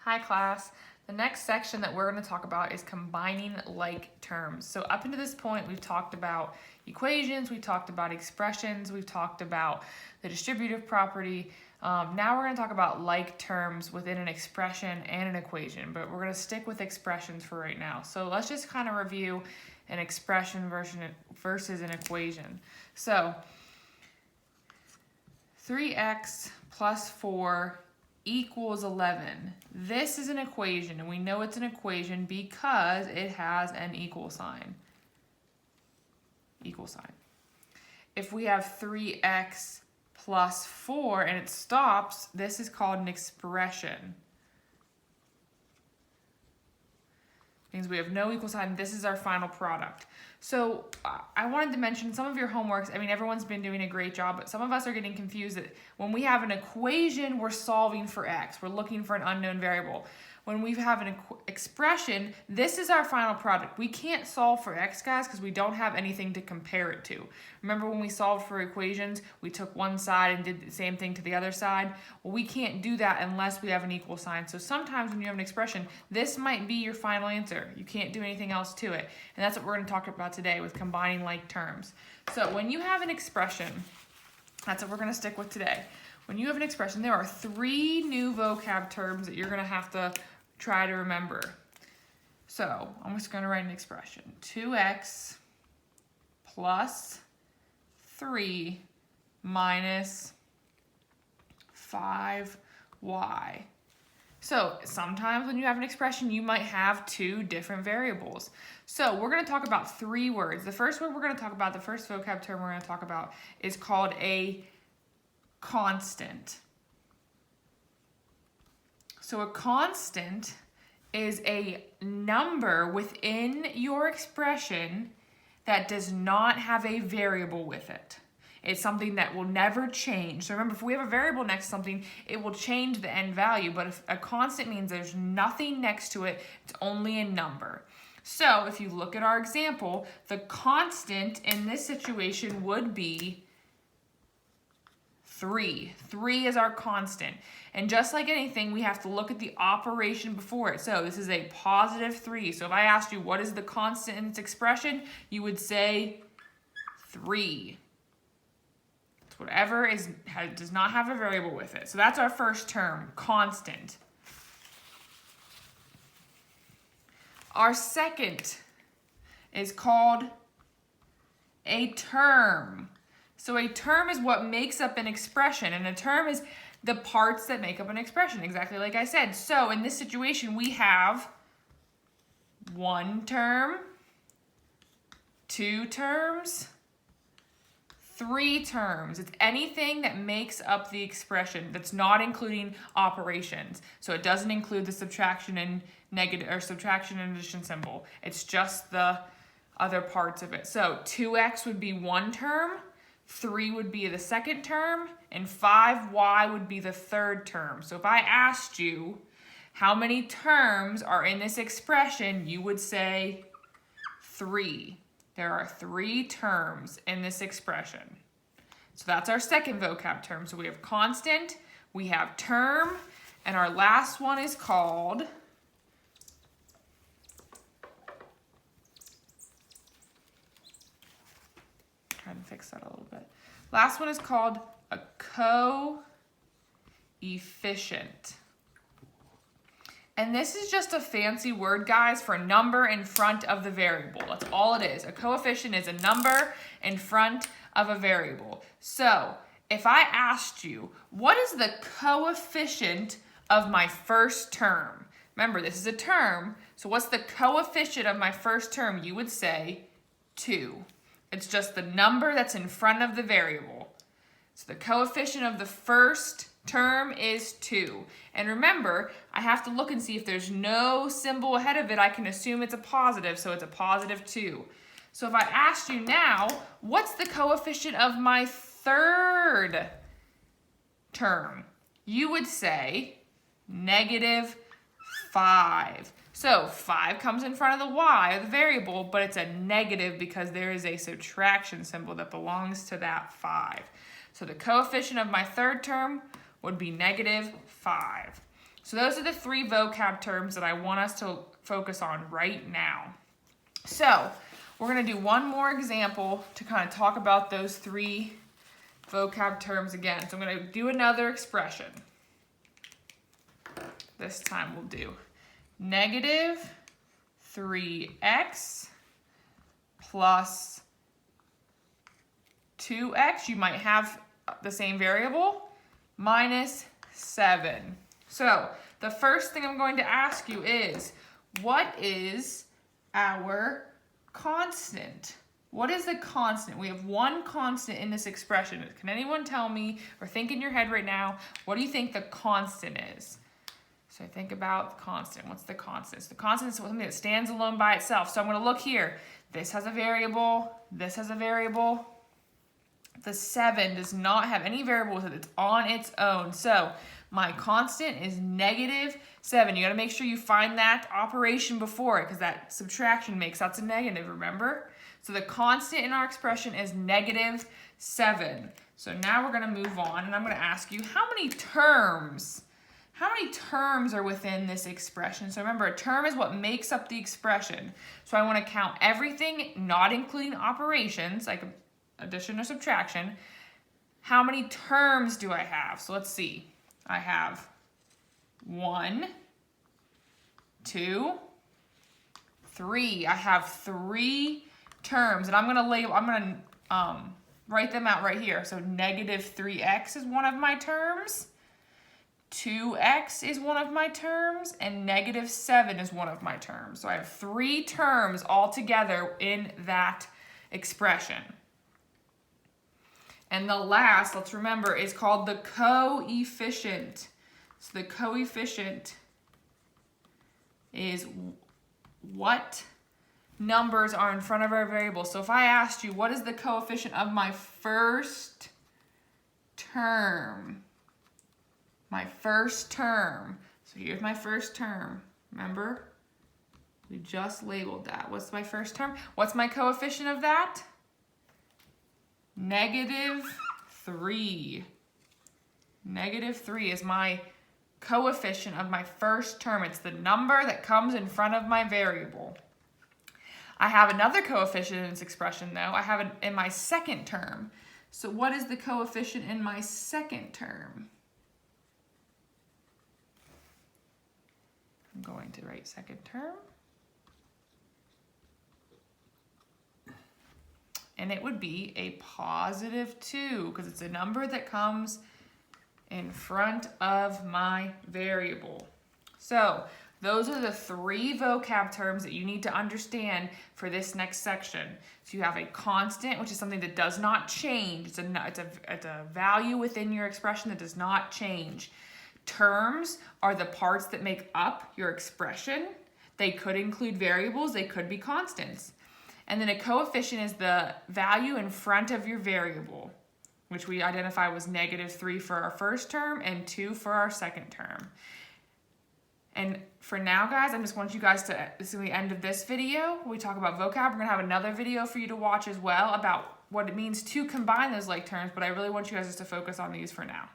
Hi class. The next section that we're going to talk about is combining like terms. So up until this point, we've talked about equations, we've talked about expressions, we've talked about the distributive property. Now we're going to talk about like terms within an expression and an equation, but we're going to stick with expressions for right now. So let's just kind of review an expression versus an equation. So 3x plus 4 equals 11. This is an equation, and we know it's an equation because it has an equal sign. Equal sign. If we have 3x plus 4 and it stops, this is called an expression. Means we have no equal sign. This is our final product. So I wanted to mention some of your homeworks. I mean, everyone's been doing a great job, but some of us are getting confused that when we have an equation, we're solving for x. We're looking for an unknown variable. When we have an expression, this is our final product. We can't solve for x, guys, because we don't have anything to compare it to. Remember when we solved for equations, we took one side and did the same thing to the other side? Well, we can't do that unless we have an equal sign. So sometimes when you have an expression, this might be your final answer. You can't do anything else to it. And that's what we're going to talk about today with combining like terms. So when you have an expression, that's what we're going to stick with today. When you have an expression, there are 3 new vocab terms that you're going to have to try to remember. So I'm just going to write an expression. 2x plus 3 minus 5y. So sometimes when you have an expression, you might have 2 different variables. So we're going to talk about 3 words. The first word we're going to talk about, the first vocab term we're going to talk about is called a constant. So a constant is a number within your expression that does not have a variable with it. It's something that will never change. So remember, if we have a variable next to something, it will change the end value. But if a constant means there's nothing next to it, it's only a number. So if you look at our example, the constant in this situation would be 3. 3 is our constant. And just like anything, we have to look at the operation before it. So this is a positive 3. So if I asked you what is the constant in this expression, you would say 3. It's whatever does not have a variable with it. So that's our first term, constant. Our second is called a term. So a term is what makes up an expression, and a term is the parts that make up an expression, exactly like I said. So in this situation, we have 1 term, 2 terms, 3 terms. It's anything that makes up the expression that's not including operations. So it doesn't include the subtraction and negative or subtraction and addition symbol. It's just the other parts of it. So 2x would be 1 term, 3 would be the second term, and 5y would be the third term. So if I asked you how many terms are in this expression, you would say 3. There are 3 terms in this expression. So that's our second vocab term. So we have constant, we have term, and our last one is called trying to fix that a little bit. Last one is called a coefficient. And this is just a fancy word, guys, for a number in front of the variable. That's all it is. A coefficient is a number in front of a variable. So if I asked you, what is the coefficient of my first term? Remember, this is a term. So what's the coefficient of my first term? You would say 2. It's just the number that's in front of the variable. So the coefficient of the first term is 2. And remember, I have to look and see if there's no symbol ahead of it, I can assume it's a positive, so it's a positive 2. So if I asked you now, what's the coefficient of my third term? You would say negative 5. So 5 comes in front of the y, or the variable, but it's a negative because there is a subtraction symbol that belongs to that 5. So the coefficient of my third term would be negative 5. So those are the 3 vocab terms that I want us to focus on right now. So we're going to do one more example to kind of talk about those 3 vocab terms again. So I'm going to do another expression. This time we'll do negative 3x plus 2x. You might have the same variable, minus 7. So the first thing I'm going to ask you is, what is our constant? What is the constant? We have one constant in this expression. Can anyone tell me, or think in your head right now, what do you think the constant is? So think about the constant. What's the constant? So the constant is something that stands alone by itself. So I'm going to look here. This has a variable. This has a variable. The 7 does not have any variables. It's on its own. So my constant is negative 7. You got to make sure you find that operation before it, because that subtraction makes that's a negative, remember? So the constant in our expression is negative 7. So now we're going to move on, and I'm going to ask you, how many terms are within this expression? So remember, a term is what makes up the expression. So I want to count everything, not including operations, like addition or subtraction. How many terms do I have? So let's see. I have 1, 2, 3. I have 3 terms, and I'm going to write them out right here. So negative 3x is one of my terms, 2x is one of my terms, and negative 7 is one of my terms. So I have 3 terms all together in that expression. And the last, let's remember, is called the coefficient. So the coefficient is what numbers are in front of our variable. So if I asked you, what is the coefficient of my first term? My first term. So here's my first term. Remember? We just labeled that. What's my first term? What's my coefficient of that? Negative 3. Negative 3 is my coefficient of my first term. It's the number that comes in front of my variable. I have another coefficient in this expression, though. I have it in my second term. So what is the coefficient in my second term? I'm going to write second term. And it would be a positive 2, because it's a number that comes in front of my variable. So those are the 3 vocab terms that you need to understand for this next section. So you have a constant, which is something that does not change. It's a value within your expression that does not change. Terms are the parts that make up your expression. They could include variables. They could be constants. And then a coefficient is the value in front of your variable, which we identify was negative 3 for our first term and 2 for our second term. And for now, guys, I just want you guys to, this is the end of this video. We talk about vocab. We're going to have another video for you to watch as well about what it means to combine those like terms, but I really want you guys just to focus on these for now.